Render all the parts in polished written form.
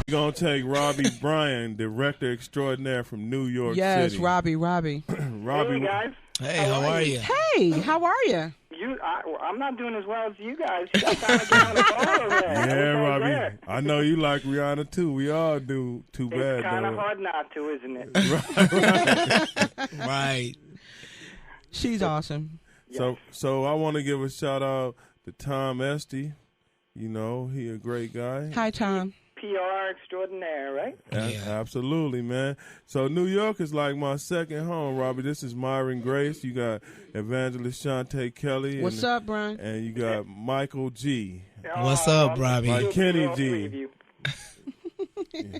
going to take Robbie Bryan, director extraordinaire from New York City. Yes, Robbie. Robbie. Hey, guys. Hey, how are you? Hey, how are you? I'm not doing as well as you guys. You guys sound like you're on the phone over there. Yeah, Robbie. There. I know you like Rihanna, too. We all do. Too bad, It's kind though. of hard not to, isn't it? Right. She's awesome. So I want to give a shout-out to Tom Esty. You know, he a great guy. Hi, Tom. PR extraordinaire, right? Yeah. Absolutely, man. So New York is like my second home, Robbie. This is Myron Grace. You got Evangelist Shantae Kelly. What's up, Brian? And you got Michael G. What's up, Robbie? Like Kenny All G. three of you. Yeah.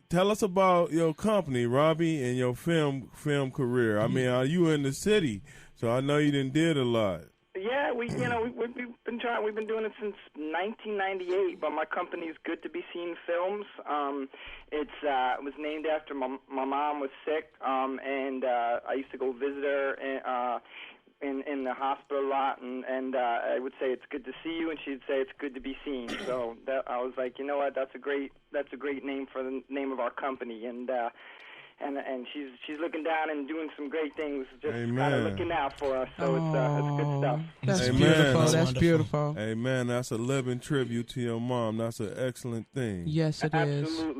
Tell us about your company, Robbie, and your film career. I mean, you in the city, so I know you did a lot. Yeah, we've been trying. We've been doing it since 1998. But my company is Good to Be Seen Films. It was named after my mom was sick, and I used to go visit her in the hospital a lot, and I would say it's good to see you, and she'd say it's good to be seen. So I was like, you know what, that's a great name for the name of our company, and she's looking down and doing some great things, just kind of looking out for us. So it's good stuff. That's Amen. beautiful. That's wonderful. beautiful. Hey, man, that's a living tribute to your mom. That's an excellent thing. Yes, it is. Absolutely.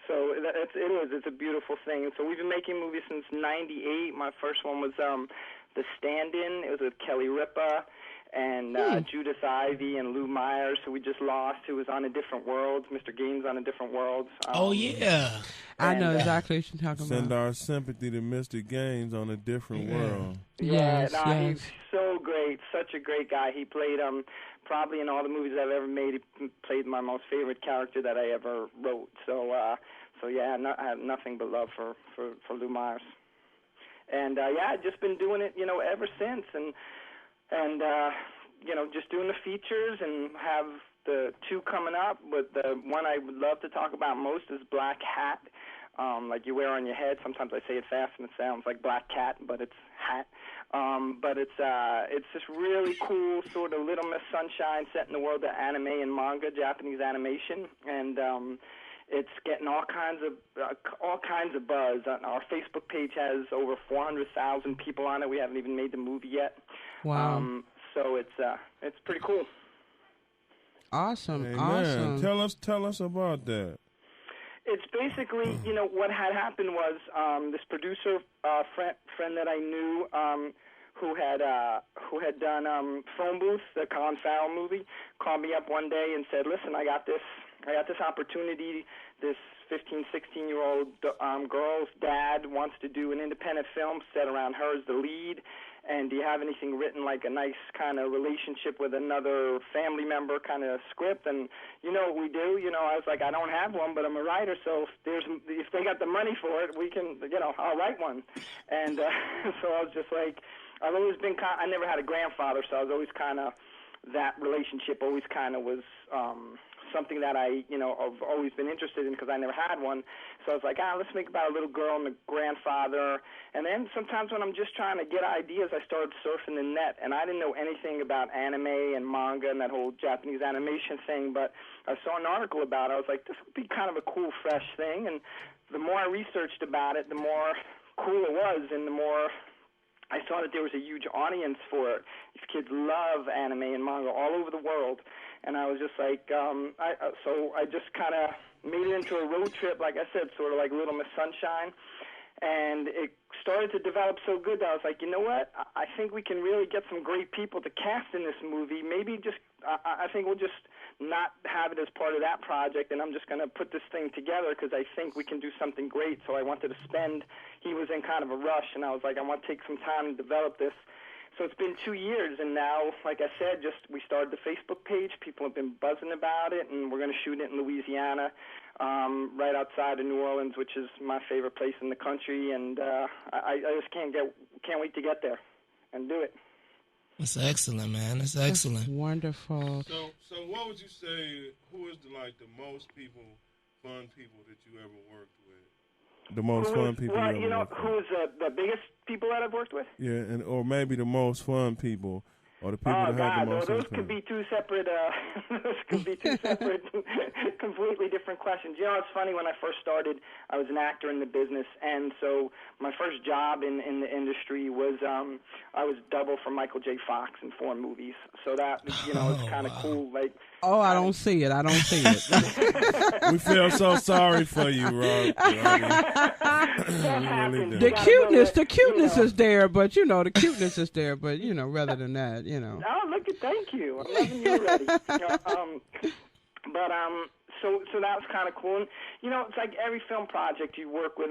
So it is. It's a beautiful thing. So we've been making movies since '98. My first one was The Stand-In. It was with Kelly Ripa and Judith Ivey and Lou Myers, who we just lost, who was on A Different World. Mr. Gaines on A Different World. Oh, yeah. I know exactly what you're talking Send about. our sympathy to Mr. Gaines on A Different World. Yes, yes. He's so great, such a great guy. He played probably in all the movies I've ever made. He played my most favorite character that I ever wrote. So yeah, I have nothing but love for Lou Myers. And I've just been doing it, ever since, and just doing the features, and have the two coming up. But the one I would love to talk about most is Black Hat, like you wear on your head. Sometimes I say it fast and it sounds like Black Cat, but it's hat. But it's this really cool sort of Little Miss Sunshine set in the world of anime and manga, Japanese animation, and it's getting all kinds of buzz. Our Facebook page has over 400,000 people on it. We haven't even made the movie yet. Wow. So it's pretty cool. Awesome. Amen. Awesome. Tell us about that. It's basically, what had happened was this producer friend that I knew who had done Phone Booth, the Colin Farrell movie, called me up one day and said, "Listen, I got this opportunity. This 15, 16-year-old girl's dad wants to do an independent film set around her as the lead. And do you have anything written, like a nice kind of relationship with another family member kind of script?" And you know what we do? I was like, I don't have one, but I'm a writer, so if they got the money for it, we can, I'll write one. And so I was just like, I've always been I never had a grandfather, so I was always kind of, that relationship always kind of was something that I've always been interested in because I never had one. So I was like, let's make about a little girl and a grandfather. And then sometimes when I'm just trying to get ideas, I started surfing the net. And I didn't know anything about anime and manga and that whole Japanese animation thing, but I saw an article about it. I was like, this would be kind of a cool, fresh thing. And the more I researched about it, the more cool it was, and the more I saw that there was a huge audience for it. These kids love anime and manga all over the world. And I was just like, so I just kind of made it into a road trip, like I said, sort of like Little Miss Sunshine. And it started to develop so good that I was like, you know what? I think we can really get some great people to cast in this movie. Maybe I think we'll just not have it as part of that project, and I'm just going to put this thing together because I think we can do something great. So I wanted to he was in kind of a rush, and I was like, I want to take some time to develop this. So it's been 2 years, and now, like I said, we started the Facebook page. People have been buzzing about it, and we're going to shoot it in Louisiana, right outside of New Orleans, which is my favorite place in the country. And I just can't wait to get there and do it. That's excellent, man. That's excellent. That's wonderful. So what would you say? Who is the most fun people that you ever worked with? The most fun people. Well, you ever worked with? who's the biggest people that I've worked with? Yeah, or maybe the most fun people or the people that have the most those influence? could be two separate, completely different questions. You know, it's funny, when I first started, I was an actor in the business, and so my first job in the industry was I was double for Michael J. Fox in 4 movies. So that, you know, it's kind of cool. Like, I don't see it. I don't see it. We feel so sorry for you, Rob. The cuteness is there, but the cuteness is there, but rather than that, Oh, look at, thank you. I'm loving you already. So that was kind of cool. And, it's like every film project you work with,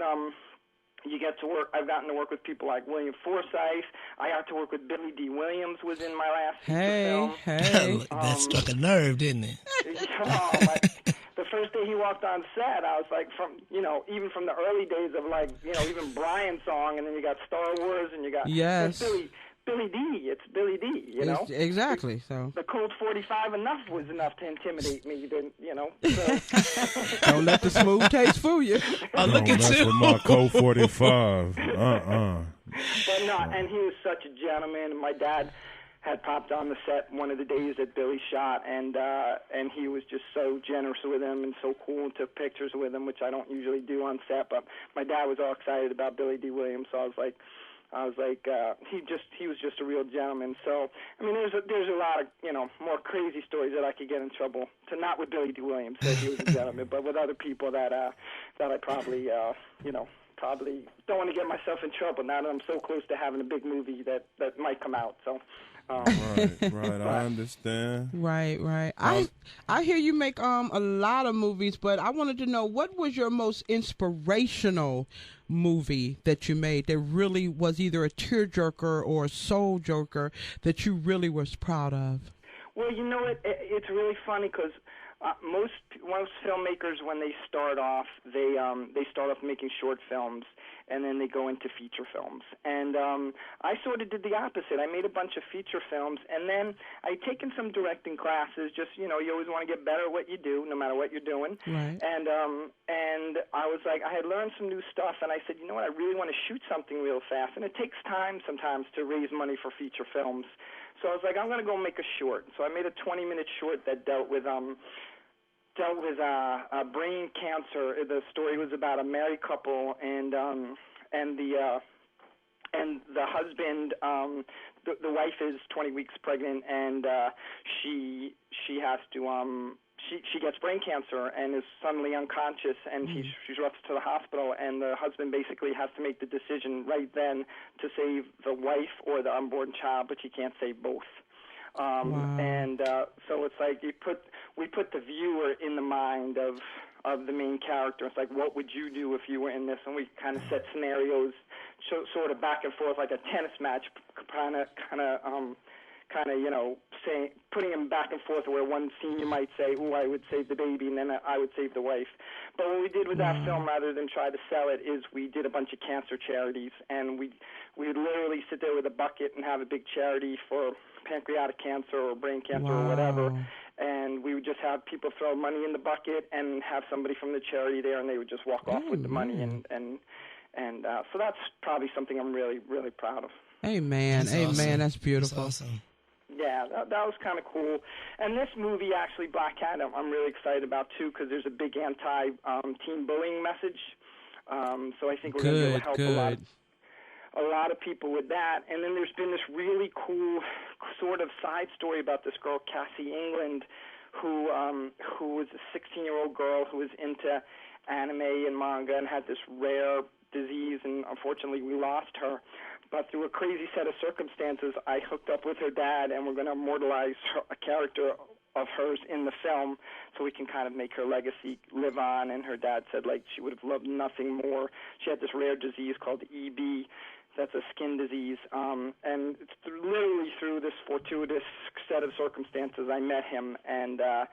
you get to work. I've gotten to work with people like William Forsythe. I got to work with Billy D. Williams. Was in my last feature film. Hey. That struck a nerve, didn't it? The first day he walked on set, I was like, even from the early days of even Bryan song, and then you got Star Wars, and you got Billy D. It's Billy D. Exactly. So the Colt 45 was enough to intimidate me. Then don't let the smooth taste fool you. Look at you. With my Colt 45. But no, and he was such a gentleman. And my dad had popped on the set one of the days that Billy shot, and he was just so generous with him and so cool, and took pictures with him, which I don't usually do on set. But my dad was all excited about Billy D. Williams, so I was like, he was just a real gentleman. So I mean, there's a lot of more crazy stories that I could get in trouble to, not with Billy D. Williams, that he was a gentleman, but with other people that I probably probably don't want to get myself in trouble now that I'm so close to having a big movie that might come out. So. Right. I understand. Right. I hear you make a lot of movies, but I wanted to know, what was your most inspirational movie that you made that really was either a tearjerker or a soul joker that you really was proud of? Well, it's really funny because most filmmakers, when they start off, they start off making short films, and then they go into feature films. And I sort of did the opposite. I made a bunch of feature films, and then I'd taken some directing classes. Just you always want to get better at what you do, no matter what you're doing. Right. And I was like, I had learned some new stuff, and I said, you know what, I really want to shoot something real fast, and it takes time sometimes to raise money for feature films. So I was like, I'm going to go make a short. So I made a 20-minute short that dealt with brain cancer. The story was about a married couple, and the husband, the wife is 20 weeks pregnant, and she has to she gets brain cancer and is suddenly unconscious, and she's rushed to the hospital, and the husband basically has to make the decision right then to save the wife or the unborn child, but he can't save both. And so it's like we put the viewer in the mind of the main character. It's like, what would you do if you were in this? And we kind of set scenarios, sort of back and forth, like a tennis match, kind of saying, putting them back and forth, where one scene you might say, "Oh, I would save the baby," and then I would save the wife. But what we did with that film, rather than try to sell it, is we did a bunch of cancer charities, and we would literally sit there with a bucket and have a big charity for pancreatic cancer or brain cancer or whatever. And we would just have people throw money in the bucket and have somebody from the charity there, and they would just walk off with the money. And so that's probably something I'm really, really proud of. Amen. That's awesome. That's beautiful. That's awesome. Yeah, that was kind of cool. And this movie, actually, Black Cat, I'm really excited about, too, because there's a big anti-teen bullying message. So I think we're going to be able to help a lot of people with that. And then there's been this really cool sort of side story about this girl, Cassie England, who was a 16-year-old girl who was into anime and manga and had this rare disease, and unfortunately we lost her. But through a crazy set of circumstances, I hooked up with her dad, and we're going to immortalize a character of hers in the film so we can kind of make her legacy live on. And her dad said, she would have loved nothing more. She had this rare disease called EB. That's a skin disease. And it's literally through this fortuitous set of circumstances I met him, and I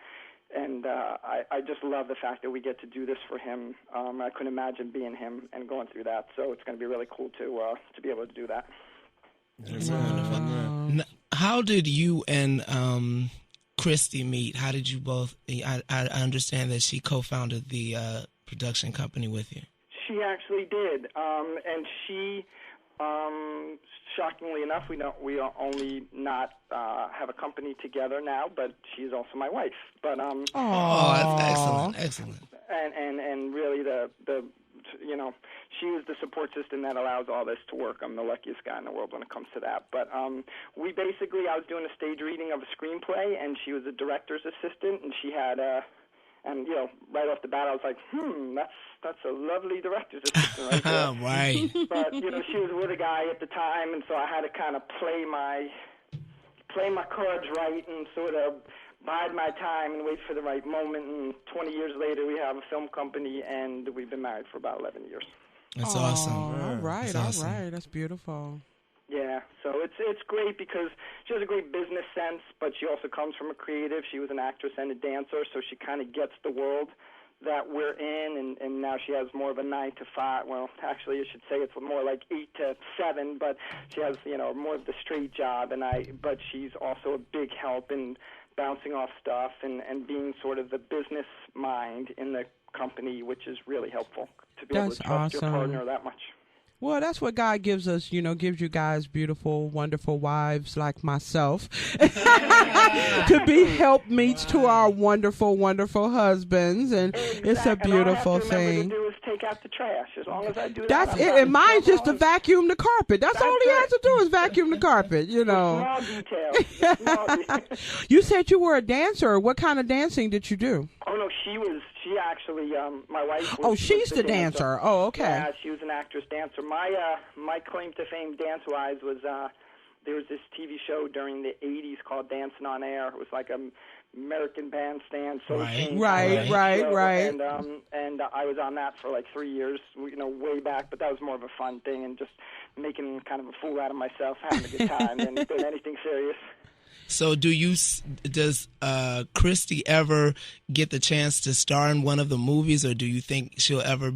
just love the fact that we get to do this for him. I couldn't imagine being him and going through that, so it's going to be really cool to be able to do that. That's wonderful. Now, how did you and Christy meet? How did you both? I understand that she co-founded the production company with you. She actually did, and she Shockingly enough, we don't only not have a company together now, but she's also my wife. But that's excellent. And really the she was the support system that allows all this to work. I'm the luckiest guy in the world when it comes to that. But I was doing a stage reading of a screenplay, and she was a director's assistant, and she had and right off the bat I was like, that's a lovely director's assistant right there. Right. But she was with a guy at the time, and so I had to kind of play my cards right and sort of bide my time and wait for the right moment. And 20 years later, we have a film company, and we've been married for about 11 years. That's awesome. All right, That's awesome. All right. That's beautiful. Yeah, so it's great because she has a great business sense, but she also comes from a creative. She was an actress and a dancer, so she kind of gets the world that we're in, and now she has more of a 9 to 5. Well, actually, I should say it's more like 8 to 7, but she has more of the straight job, but she's also a big help in bouncing off stuff and being sort of the business mind in the company, which is really helpful to be able to trust your partner that much. Well, that's what God gives us, gives you guys beautiful, wonderful wives like myself to be helpmeets to our wonderful, wonderful husbands. And it's a beautiful thing. All I have to remember to do is take out the trash. As long as I do that, that's it. And mine's just to vacuum the carpet. That's all he has to do is vacuum the carpet, Small details. You said you were a dancer. What kind of dancing did you do? Oh, no, she actually, my wife was... Oh, she's the dancer. Oh, okay. Yeah, she was an actress dancer. My claim to fame dance-wise was there was this TV show during the 80s called Dancing on Air. It was like an American Bandstand. Right. And I was on that for like 3 years, way back, but that was more of a fun thing and just making kind of a fool out of myself, having a good time than anything serious. So does Christy ever get the chance to star in one of the movies, or do you think she'll ever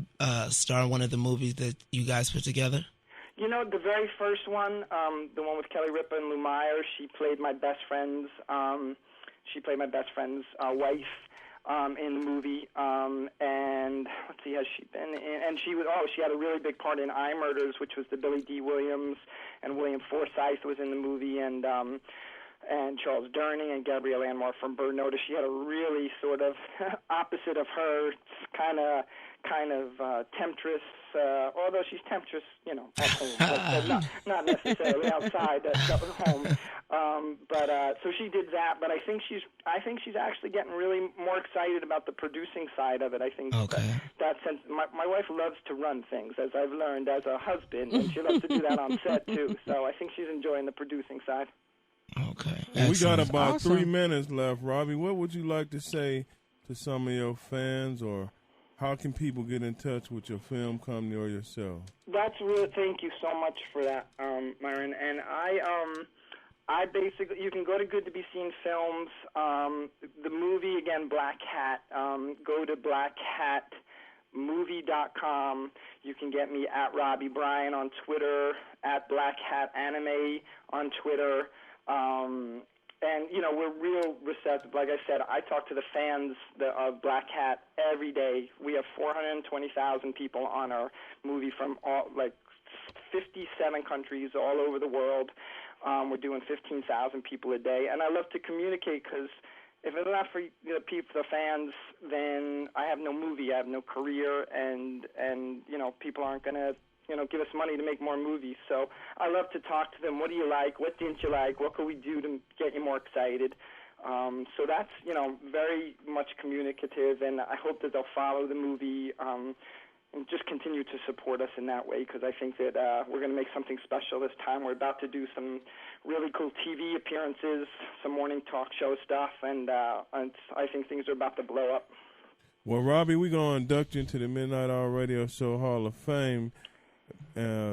star in one of the movies that you guys put together? The very first one, the one with Kelly Ripa and Lou Meyer, she played my best friend's wife in the movie. And let's see, has she been in? And she had a really big part in I Murders, which was the Billy D. Williams, and William Forsythe was in the movie, and Charles Durning and Gabrielle Anwar from Bird Notice. She had a really sort of opposite of her, kind of temptress, although she's temptress, at home, but not necessarily outside at home. So she did that, but I think she's actually getting really more excited about the producing side of it. I think that sense. My wife loves to run things, as I've learned as a husband, and she loves to do that on set too. So I think she's enjoying the producing side. Okay. We got about 3 minutes left, Robbie. What would you like to say to some of your fans, or how can people get in touch with your film company or yourself? That's really, thank you so much for that, Myron. And I basically, you can go to Good to Be Seen Films. The movie, again, Black Hat. Go to blackhatmovie.com. You can get me at Robbie Bryan on Twitter, at Black Hat Anime on Twitter. And, we're real receptive. Like I said, I talk to the fans of Black Hat every day. We have 420,000 people on our movie from 57 countries all over the world. We're doing 15,000 people a day. And I love to communicate because if it's not for the fans, then I have no movie, I have no career, and people aren't going to give us money to make more movies. So I love to talk to them. What do you like? What didn't you like? What can we do to get you more excited? So that's, very much communicative, and I hope that they'll follow the movie and just continue to support us in that way, because I think that we're going to make something special this time. We're about to do some really cool TV appearances, some morning talk show stuff, and I think things are about to blow up. Well, Robbie, we're going to induct you into the Midnight Hour Radio Show Hall of Fame.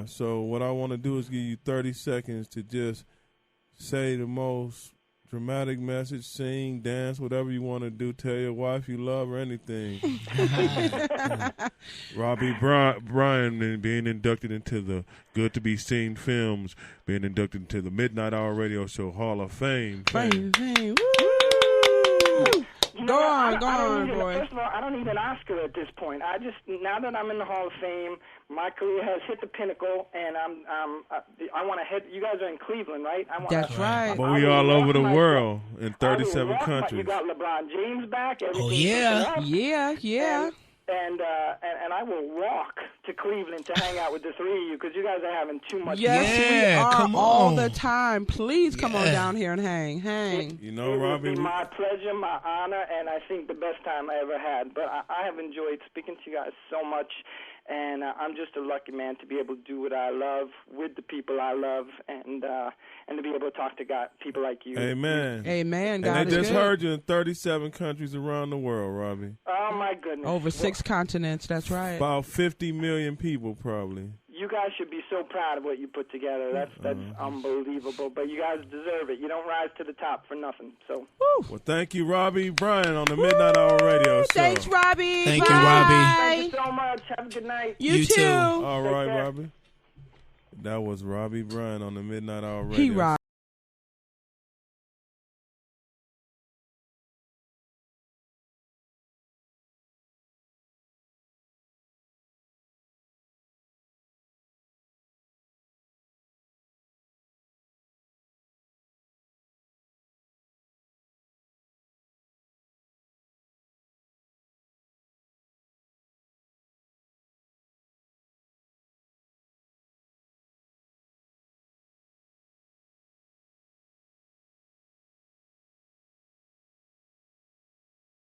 So what I want to do is give you 30 seconds to just say the most dramatic message, sing, dance, whatever you want to do. Tell your wife you love her, anything. Robbie Bryan being inducted into the Good to Be Seen Films, being inducted into the Midnight Hour Radio Show Hall of Fame. Fame. Woo! Go on, boy. First of all, I don't even ask her at this point. I just, now that I'm in the Hall of Fame, my career has hit the pinnacle, and I want to head. You guys are in Cleveland, right? That's right. But we all over the world in 37 countries. You got LeBron James back. Oh yeah, yeah. And I will walk to Cleveland to hang out with the three of you because you guys are having too much fun. Yes, we are come all on. the time. Please come on down here and hang. You know, It Robbie, would be my pleasure, my honor, and I think the best time I ever had. But I have enjoyed speaking to you guys so much, and I'm just a lucky man to be able to do what I love with the people I love, and to be able to talk to people like you. Amen. Amen. God And they is just good. heard you in 37 countries around the world, Robbie. Oh my goodness! Over 6 continents. That's right. About 50 million people, probably. You guys should be so proud of what you put together. That's unbelievable. But you guys deserve it. You don't rise to the top for nothing. So. Well, thank you, Robbie Bryan, on the Midnight Hour Radio Show. Thanks, Robbie. Thank Bye. you, Robbie. Thank you so much. Have a good night. You too. All right, Take care. Robbie. That was Robbie Bryan on the Midnight Hour Radio He rocked.